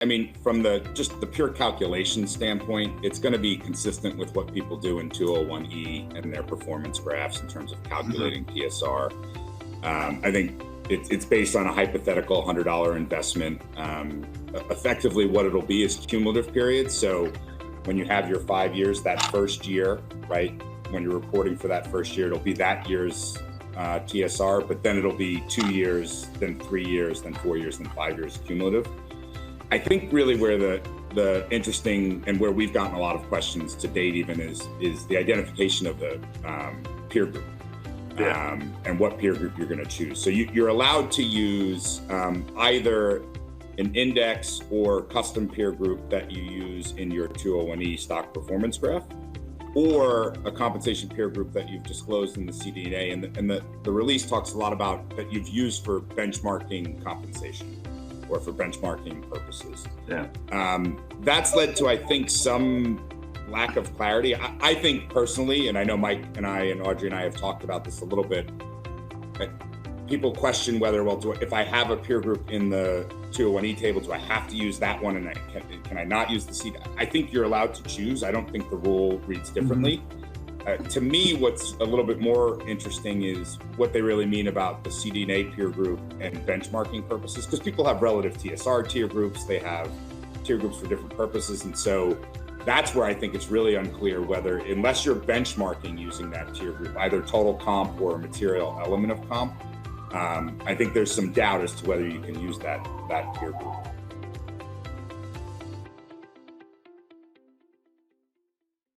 I mean, from just the pure calculation standpoint, it's going to be consistent with what people do in 201E and their performance graphs in terms of calculating TSR. I think it's based on a hypothetical $100 investment. Effectively, what it'll be is cumulative periods. So when you have your 5 years, that first year, right, when you're reporting for that first year, it'll be that year's TSR, but then it'll be 2 years, then 3 years, then 4 years, then 5 years cumulative. I think really where the interesting and where we've gotten a lot of questions to date even is the identification of the peer group. And what peer group you're going to choose. So you're allowed to use either an index or custom peer group that you use in your 201E stock performance graph, or a compensation peer group that you've disclosed in the CDNA. And the release talks a lot about that you've used for benchmarking compensation or for benchmarking purposes. That's led to, I think, some lack of clarity. I think personally, and I know Mike and I and Audrey and I have talked about this a little bit, people question whether, if I have a peer group in the 201E table, do I have to use that one, and can I not use the C? I think you're allowed to choose. I don't think the rule reads differently. To me, what's a little bit more interesting is what they really mean about the CDNA peer group and benchmarking purposes, because people have relative TSR tier groups, they have tier groups for different purposes, and so that's where I think it's really unclear whether, unless you're benchmarking using that tier group, either total comp or a material element of comp, I think there's some doubt as to whether you can use that peer group.